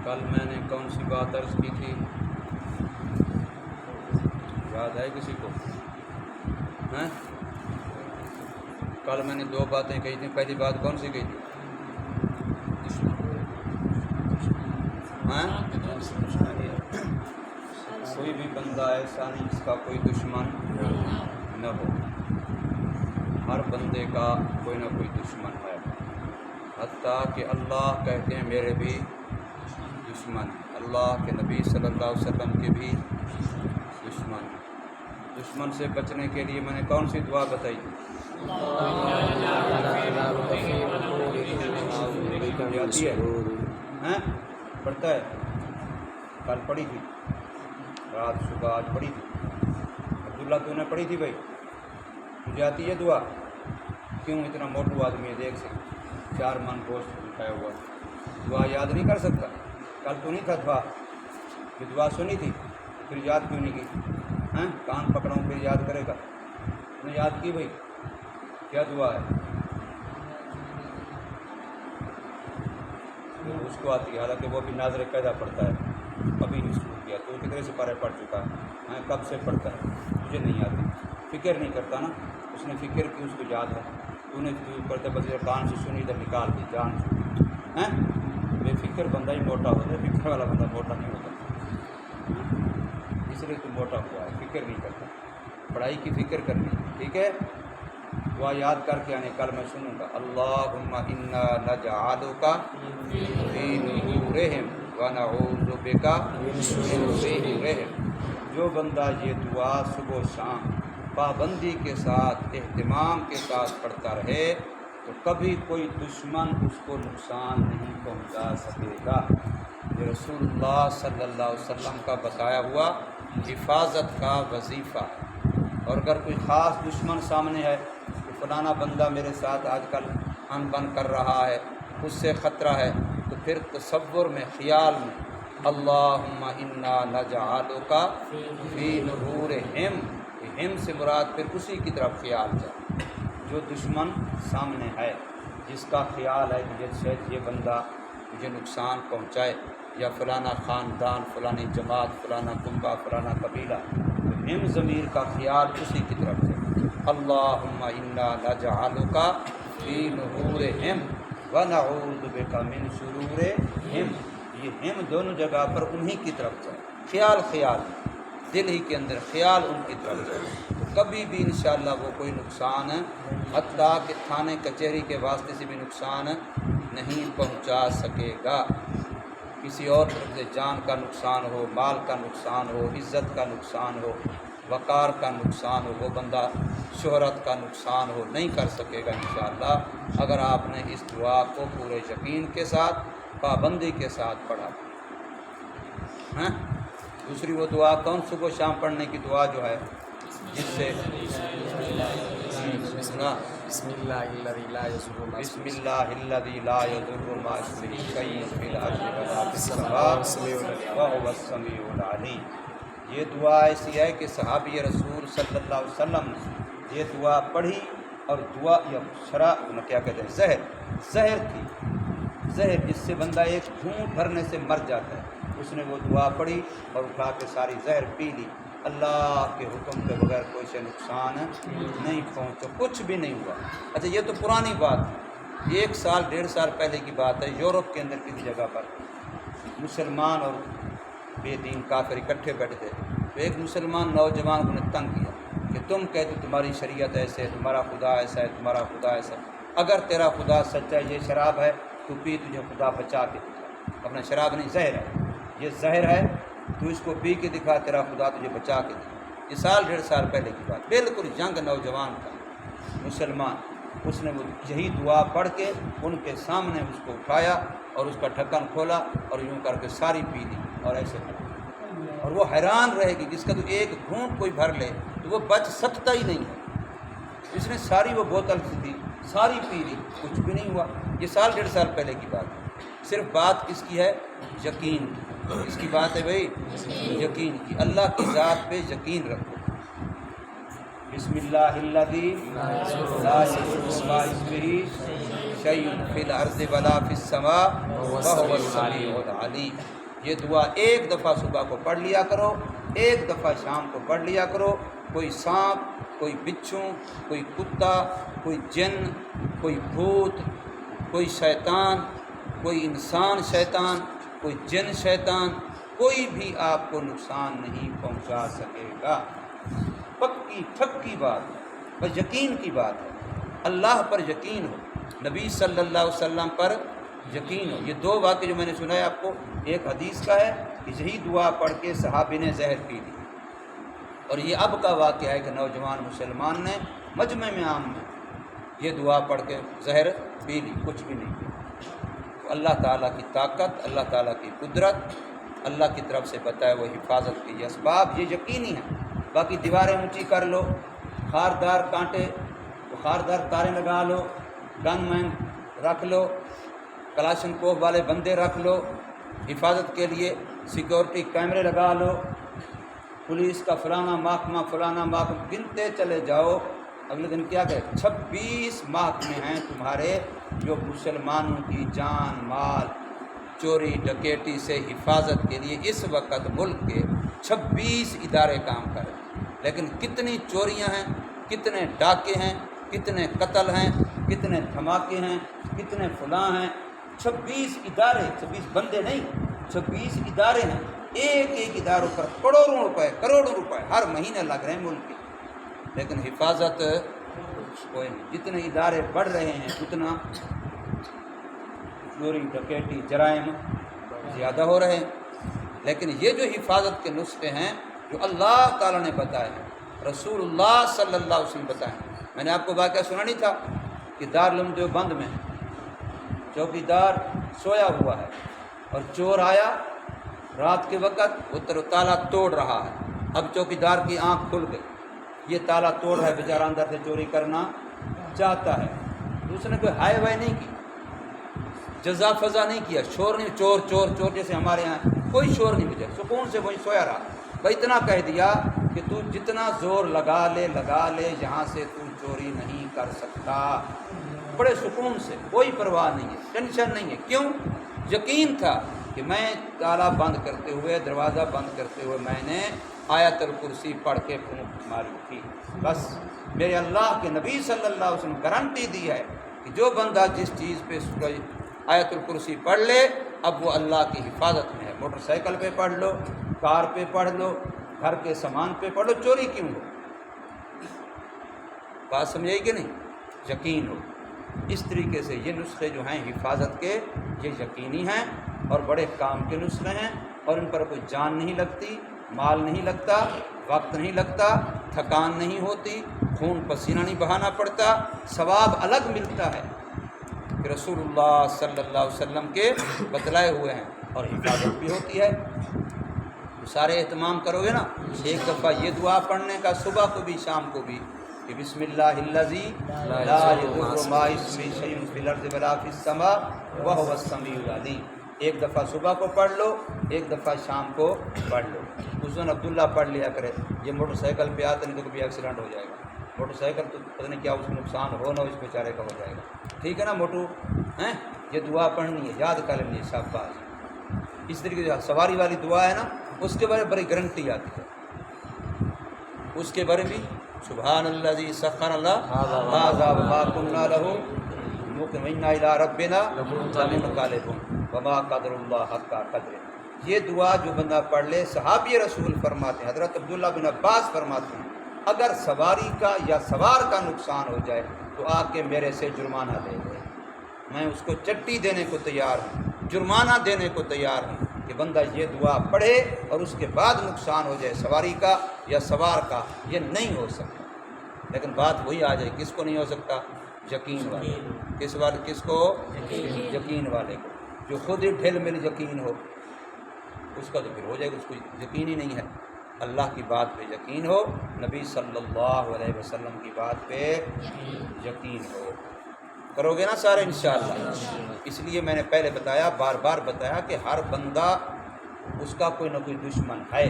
کل میں نے کون سی بات عرض کی تھی؟ یاد ہے کسی کو؟ ہیں؟ کل میں نے دو باتیں کہی تھیں. پہلی بات کون سی کہی تھی؟ کوئی بھی بندہ ایسا نہیں جس کا کوئی دشمن نہ ہو. ہر بندے کا کوئی نہ کوئی دشمن ہے. حتیٰ کہ اللہ کہتے ہیں میرے بھی دشمن. اللہ کے نبی صلی اللہ علیہ وسلم کے بھی دشمن. دشمن سے بچنے کے لیے میں نے کون سی دعا بتائی تھی؟ آتی ہے پڑھتا ہے. کل پڑھی تھی, رات صبح آج پڑھی تھی. عبداللہ تو نے پڑھی تھی بھائی؟ تجھے آتی ہے دعا؟ کیوں اتنا موٹو آدمی ہے, دیکھ سے 4 من گوشت اٹھایا ہوا, دعا یاد نہیں کر سکتا؟ کل تو نہیں تھا کہ دعا سنی تھی, پھر یاد کیوں نہیں کی؟ کان پکڑاؤں پھر یاد کرے گا. نے یاد کی بھائی؟ کیا دعا ہے؟ اس کو آتی ہے, حالانکہ وہ بھی ناظر قاعدہ پڑھتا ہے, ابھی نہیں شروع کیا. تو کتنے سے پارے پڑھ چکا ہے, کب سے پڑھتا ہے؟ مجھے نہیں آتی. فکر نہیں کرتا نا, اس نے فکر کی, اس کو یاد ہے. تو نے کرتے بس کان سے سنی ادھر نکال دی جان سے. بے فکر بندہ ہی موٹا ہوتا ہے, فکر والا بندہ موٹا نہیں ہوتا. اس لیے تو موٹا ہوا ہے, فکر نہیں کرتا. پڑھائی کی فکر کرنی, ٹھیک ہے. دعا یاد کر کے آنے. کل میں سنوں گا اللہم انا نجعلک فی نحورہم ونعوذ بک من شرورہم. جو بندہ یہ دعا صبح و شام پابندی کے ساتھ, اہتمام کے ساتھ پڑھتا رہے تو کبھی کوئی دشمن اس کو نقصان نہیں پہنچا سکے گا. یہ رسول اللہ صلی اللہ علیہ وسلم کا بتایا ہوا حفاظت کا وظیفہ. اور اگر کوئی خاص دشمن سامنے ہے کہ فلانا بندہ میرے ساتھ آج کل ان بن کر رہا ہے, اس سے خطرہ ہے, تو پھر تصور میں, خیال میں اللہم انا نجعلک فی نحورہم. ہم سے مراد پھر اسی کی طرف خیال جائے جو دشمن سامنے ہے, جس کا خیال ہے کہ شاید یہ بندہ مجھے نقصان پہنچائے, یا فلانا خاندان, فلانی جماعت, فلانا کنبہ, فلانا قبیلہ. تو ہم ضمیر کا خیال اسی کی طرف جائے. اللہم انا نجعلک فی نحورہم ونعوذ بک من شرورہم. یہ ہم دونوں جگہ پر انہی کی طرف جائے. خیال دل ہی کے اندر خیال ان کی طرف جائے, تو کبھی بھی انشاءاللہ وہ کوئی نقصان, حتیٰ کہ تھانے کچہری کے واسطے سے بھی نقصان نہیں پہنچا سکے گا. کسی اور طرف سے جان کا نقصان ہو, مال کا نقصان ہو, عزت کا نقصان ہو, وقار کا نقصان ہو, وہ بندہ شہرت کا نقصان ہو, نہیں کر سکے گا انشاءاللہ, اگر آپ نے اس دعا کو پورے یقین کے ساتھ, پابندی کے ساتھ پڑھا. دوسری وہ دعا کون صبح و شام پڑھنے کی دعا جو ہے, جس سے بسم اللہ الذی لا یضر مع اسمہ شیء فی الارض ولا فی السماء وهو السمیع العلیم. یہ دعا ایسی ہے کہ صحابی رسول صلی اللہ علیہ وسلم نے یہ دعا پڑھی, اور دعا یا کیا کہتے ہیں, زہر تھی, زہر جس سے بندہ ایک گھونٹ بھرنے سے مر جاتا ہے. اس نے وہ دعا پڑھی اور اٹھا کے ساری زہر پی لی. اللہ کے حکم کے بغیر کوئی سے نقصان نہیں پہنچا, کچھ بھی نہیں ہوا. اچھا یہ تو پرانی بات ہے, 1 سال 1.5 سال پہلے کی بات ہے. یورپ کے اندر کسی جگہ پر مسلمان اور بے دین کافر اکٹھے بیٹھے تھے. تو ایک مسلمان نوجوان کو نے تنگ کیا کہ تم کہتے تمہاری شریعت ایسے ہے, تمہارا خدا ایسا ہے, تمہارا خدا ایسا ہے. اگر تیرا خدا سچا ہے, یہ شراب ہے تو پی, تجھے خدا بچا کے دکھا. اپنا شراب نہیں, زہر ہے, یہ زہر ہے, تو اس کو پی کے دکھا, تیرا خدا تجھے بچا کے دکھا. یہ 1 سال 1.5 سال پہلے کی بات, بالکل ینگ نوجوان تھا مسلمان. اس نے وہ یہی دعا پڑھ کے ان کے سامنے اس کو اٹھایا اور اس کا ڈھکن کھولا اور یوں کر کے ساری پی لی, اور ایسے کر. اور وہ حیران رہے گی, جس کا تو ایک گھونٹ کوئی بھر لے تو وہ بچ سکتا ہی نہیں ہے. اس نے ساری وہ بوتل تھی ساری پی لی, کچھ بھی نہیں ہوا. یہ 1 سال 1.5 سال پہلے کی بات ہے. صرف بات کس کی ہے؟ یقین کی. اس کی بات ہے بھائی یقین کی. اللہ کی ذات پہ یقین رکھو. بسم اللہ الذی لا یضر مع اسمہ شیء فی الارض ولا فی السماء وهو السمیع العلیم. یہ دعا ایک دفعہ صبح کو پڑھ لیا کرو، ایک دفعہ شام کو پڑھ لیا کرو۔ کوئی سانپ، کوئی بچھو، کوئی کتا، کوئی جن، کوئی بھوت، کوئی شیطان، کوئی انسان شیطان، کوئی جن شیطان، کوئی بھی آپ کو نقصان نہیں پہنچا سکے گا۔ پکی ٹھکی بات ہے، بس یقین کی بات ہے۔ اللہ پر یقین ہو، نبی صلی اللہ علیہ وسلم پر یقین ہو۔ یہ دو واقعے جو میں نے سنا ہے آپ کو، ایک حدیث کا ہے کہ یہی دعا پڑھ کے صحابی نے زہر پی لی، اور یہ اب کا واقعہ ہے کہ نوجوان مسلمان نے مجمع میں عام میں یہ دعا پڑھ کے زہر پی لی، کچھ بھی نہیں کیا۔ تو اللہ تعالیٰ کی طاقت، اللہ تعالیٰ کی قدرت، اللہ کی طرف سے بتائے وہ حفاظت کے یہ اسباب، یہ یقینی ہیں۔ باقی دیواریں اونچی کر لو، خاردار کانٹے، خاردار تاریں لگا لو، گن مین رکھ لو، کلاشن کوف والے بندے رکھ لو حفاظت کے لیے، سیکورٹی کیمرے لگا لو، پولیس کا فلانا محکمہ فلانا محکمہ، گنتے چلے جاؤ۔ اگلے دن کیا کہ 26 محکمے ہیں تمہارے جو مسلمانوں کی جان مال چوری ڈکیٹی سے حفاظت کے لیے اس وقت ملک کے 26 ادارے کام کر رہے ہیں۔ لیکن کتنی چوریاں ہیں، کتنے ڈاکے ہیں، کتنے قتل ہیں، کتنے دھماکے ہیں، کتنے فلاں ہیں۔ 26 ادارے، 26 بندے نہیں، 26 ادارے ہیں۔ ایک ایک اداروں پر کروڑوں روپے ہر مہینے لگ رہے ہیں ملک کے، لیکن حفاظت کوئی نہیں۔ جتنے ادارے بڑھ رہے ہیں اتنا چوری ڈکیٹی جرائم زیادہ ہو رہے ہیں۔ لیکن یہ جو حفاظت کے نسخے ہیں جو اللہ تعالیٰ نے بتائے ہیں، رسول اللہ صلی اللہ علیہ وسلم بتائے ہیں۔ میں نے آپ کو واقعہ سنا نہیں تھا کہ دارالعلوم دیوبند میں چوکیدار سویا ہوا ہے اور چور آیا رات کے وقت، وہ تالا توڑ رہا ہے۔ اب چوکیدار کی آنکھ کھل گئی، یہ تالا توڑ رہا ہے، بیچارہ اندر سے چوری کرنا چاہتا ہے۔ دوسرے نے کوئی ہائے وائے نہیں کی، جزا فضا نہیں کیا، شور نہیں، چور چور چور جیسے ہمارے یہاں کوئی شور نہیں بجا، سکون سے وہیں سویا رہا۔ بھائی اتنا کہہ دیا کہ تو جتنا زور لگا لے یہاں سے تو چوری نہیں کر سکتا۔ بڑے سکون سے، کوئی پرواہ نہیں ہے، ٹینشن نہیں ہے۔ کیوں؟ یقین تھا کہ میں تالا بند کرتے ہوئے، دروازہ بند کرتے ہوئے میں نے آیت الکرسی پڑھ کے پھونک ماری تھی۔ بس میرے اللہ کے نبی صلی اللہ علیہ وسلم گارنٹی دی ہے کہ جو بندہ جس چیز پہ آیت الکرسی پڑھ لے اب وہ اللہ کی حفاظت میں ہے۔ موٹر سائیکل پہ پڑھ لو، کار پہ پڑھ لو، گھر کے سامان پہ پڑھ لو، چوری کیوں ہو؟ بات سمجھائی کہ نہیں؟ یقین ہو۔ اس طریقے سے یہ نسخے جو ہیں حفاظت کے، یہ یقینی ہیں اور بڑے کام کے نسخے ہیں، اور ان پر کوئی جان نہیں لگتی، مال نہیں لگتا، وقت نہیں لگتا، تھکان نہیں ہوتی، خون پسینہ نہیں بہانا پڑتا، ثواب الگ ملتا ہے کہ رسول اللہ صلی اللہ علیہ وسلم کے بتلائے ہوئے ہیں، اور حفاظت بھی ہوتی ہے۔ سارے اہتمام کرو گے نا، ایک دفعہ یہ دعا پڑھنے کا صبح کو بھی شام کو بھی کہ بسم اللہ الذی لا یضر مع اسمہ شیء فی الارض ولا فی السماء وہو السمیع العلیم۔ ایک دفعہ صبح کو پڑھ لو، ایک دفعہ شام کو پڑھ لو۔ اس دن عبداللہ پڑھ لیا کرے، یہ موٹر سائیکل پہ آتے نہیں تو کبھی ایکسیڈنٹ ہو جائے گا۔ موٹر سائیکل تو پتہ نہیں کیا اس کو نقصان ہو نہ، اس بیچارے کا ہو جائے گا۔ ٹھیک ہے نا موٹو ہیں؟ یہ دعا پڑھنی ہے، یاد کر لینی ہے شاباش۔ اس طریقے سے سواری والی دعا ہے نا، اس کے بارے میں بڑی گارنٹی آتی ہے، اس کے بارے میں سبحان الذی سخر هذا وما كنا له مقرنین الی ربنا لمنقلبون وما قدر اللہ حق قدرہ۔ یہ دعا جو بندہ پڑھ لے، صحابی رسول فرماتے ہیں، حضرت عبداللہ بن عباس فرماتے ہیں، اگر سواری کا یا سوار کا نقصان ہو جائے تو آ کے میرے سے جرمانہ دے دے، میں اس کو چٹی دینے کو تیار ہوں، جرمانہ دینے کو تیار ہوں کہ بندہ یہ دعا پڑھے اور اس کے بعد نقصان ہو جائے سواری کا یا سوار کا، یہ نہیں ہو سکتا۔ لیکن بات وہی آ جائے، کس کو نہیں ہو سکتا؟ یقین والے۔ کس کو؟ یقین والے کو، جو خود ہی ڈھل مل یقین ہو اس کا تو پھر ہو جائے گا، اس کو یقین ہی نہیں ہے۔ اللہ کی بات پہ یقین ہو، نبی صلی اللہ علیہ وسلم کی بات پہ یقین ہو، کرو گے نا سارے انشاءاللہ۔ اس لیے میں نے پہلے بتایا، بار بار بتایا کہ ہر بندہ اس کا کوئی نہ کوئی دشمن ہے،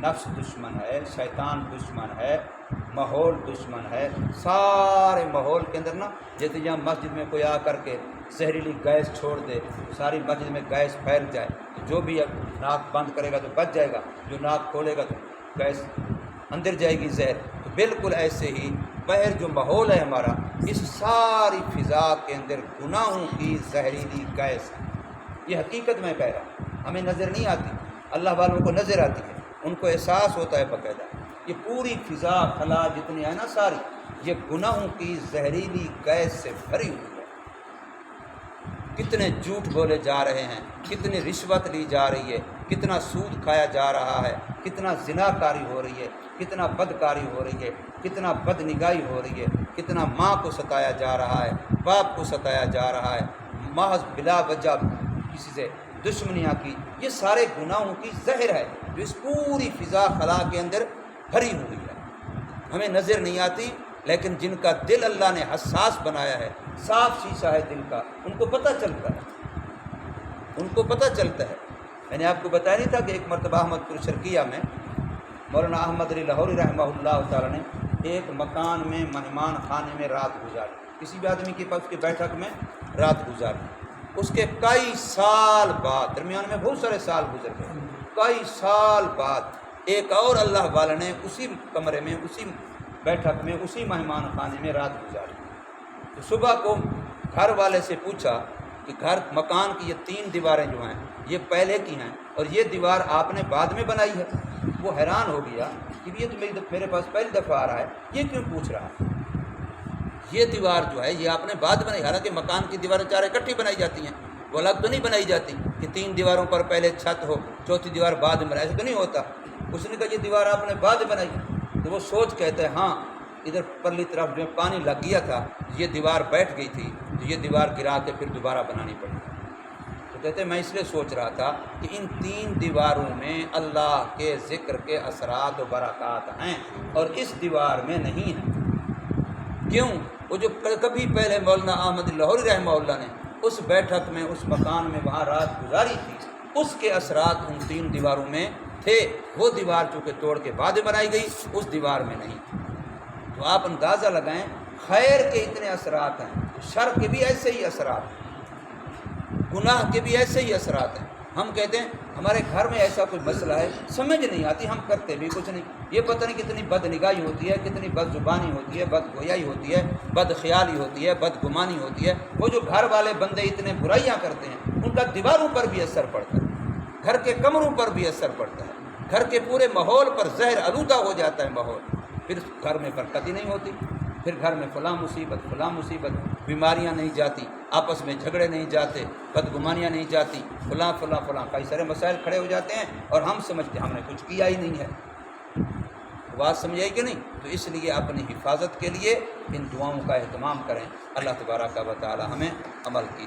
نفس دشمن ہے، شیطان دشمن ہے، ماحول دشمن ہے۔ سارے ماحول کے اندر نا، جیسے یہاں مسجد میں کوئی آ کر کے زہریلی گیس چھوڑ دے، ساری مسجد میں گیس پھیل جائے، تو جو بھی ناک بند کرے گا تو بچ جائے گا، جو ناک کھولے گا تو گیس اندر جائے گی زہر۔ تو بالکل ایسے ہی باہر جو ماحول ہے ہمارا، اس ساری فضا کے اندر گناہوں کی زہریلی گیس ہے۔ یہ حقیقت میں کہہ رہا ہوں، ہمیں نظر نہیں آتی، اللہ والوں کو نظر آتی ہے، ان کو احساس ہوتا ہے باقاعدہ۔ یہ پوری فضا خلا جتنی ہے نا ساری، یہ گناہوں کی زہریلی گیس سے بھری ہوئی ہے۔ کتنے جھوٹ بولے جا رہے ہیں، کتنی رشوت لی جا رہی ہے، کتنا سود کھایا جا رہا ہے، کتنا زنا کاری ہو رہی ہے، کتنا بدکاری ہو رہی ہے، کتنا بد نگاہی ہو رہی ہے، کتنا ماں کو ستایا جا رہا ہے، باپ کو ستایا جا رہا ہے، محض بلا وجہ کسی سے دشمنیاں کی۔ یہ سارے گناہوں کی زہر ہے جو اس پوری فضا خلا کے اندر بھری ہوئی ہے، ہمیں نظر نہیں آتی، لیکن جن کا دل اللہ نے حساس بنایا ہے، صاف شیشہ ہے دل کا، ان کو پتہ چلتا ہے، ان کو پتہ چلتا ہے۔ میں نے آپ کو بتایا نہیں تھا کہ ایک مرتبہ احمد پور شرقیہ میں مولانا احمد علی لاہوری رحمہ اللہ تعالیٰ نے ایک مکان میں مہمان خانے میں رات گزاری، کسی بھی آدمی کے پاس اس کی بیٹھک میں رات گزاری۔ اس کے کئی سال بعد، درمیان میں بہت سارے سال گزر گئے، کئی سال بعد ایک اور اللہ والا نے اسی کمرے میں، اسی بیٹھک میں، اسی مہمان خانے میں رات گزاری۔ تو صبح کو گھر والے سے پوچھا کہ مکان کی یہ 3 دیواریں جو ہیں یہ پہلے کی ہیں اور یہ دیوار آپ نے بعد میں بنائی ہے؟ وہ حیران ہو گیا کہ یہ تو میرے پاس پہلی دفعہ آ رہا ہے، یہ کیوں پوچھ رہا ہے؟ یہ دیوار جو ہے یہ آپ نے بعد بنائی، حالانکہ مکان کی دیواریں 4 اکٹھی بنائی جاتی ہیں، وہ الگ تو نہیں بنائی جاتی کہ 3 دیواروں پر پہلے چھت ہو، 4تھی دیوار بعد میں بنائی، ایسا تو نہیں ہوتا۔ اس نے کہا یہ دیوار آپ نے بعد بنائی، تو وہ سوچ کہتے ہیں ہاں ادھر پرلی طرف جو پانی لگ گیا تھا، یہ دیوار بیٹھ گئی تھی، تو یہ دیوار گرا کے پھر دوبارہ بنانی پڑی۔ تو کہتے ہیں میں اس لیے سوچ رہا تھا کہ ان 3 دیواروں میں اللہ کے ذکر کے اثرات و برکات ہیں اور اس دیوار میں نہیں ہیں۔ کیوں؟ وہ جو کبھی پہلے مولانا احمد لاہوری رحمہ اللہ نے اس بیٹھک میں، اس مکان میں وہاں رات گزاری تھی، اس کے اثرات ان 3 دیواروں میں تھے۔ وہ دیوار چونکہ توڑ کے بعد بنائی گئی، اس دیوار میں نہیں۔ تو آپ اندازہ لگائیں، خیر کے اتنے اثرات ہیں، شر کے بھی ایسے ہی اثرات ہیں، گناہ کے بھی ایسے ہی اثرات ہیں۔ ہم کہتے ہیں ہمارے گھر میں ایسا کوئی مسئلہ ہے، سمجھ نہیں آتی، ہم کرتے بھی کچھ نہیں، یہ پتہ نہیں کتنی بد نگاہی ہوتی ہے، کتنی بد زبانی ہوتی ہے، بد گویائی ہوتی ہے، بد خیالی ہوتی ہے، بد گمانی ہوتی ہے۔ وہ جو گھر والے بندے اتنے برائیاں کرتے ہیں، ان کا دیواروں پر بھی اثر پڑتا ہے، گھر کے کمروں پر بھی اثر پڑتا ہے، گھر کے پورے ماحول پر زہر آلودہ ہو جاتا ہے ماحول، پھر گھر میں برکت ہی نہیں ہوتی، پھر گھر میں فلاں مصیبت، بیماریاں نہیں جاتی، آپس میں جھگڑے نہیں جاتے، بدگمانیاں نہیں جاتی، فلاں کئی سارے مسائل کھڑے ہو جاتے ہیں اور ہم سمجھتے ہیں ہم نے کچھ کیا ہی نہیں ہے۔ بات سمجھائی کہ نہیں؟ تو اس لیے اپنی حفاظت کے لیے ان دعاؤں کا اہتمام کریں۔ اللہ تبارک و تعالی ہمیں عمل کی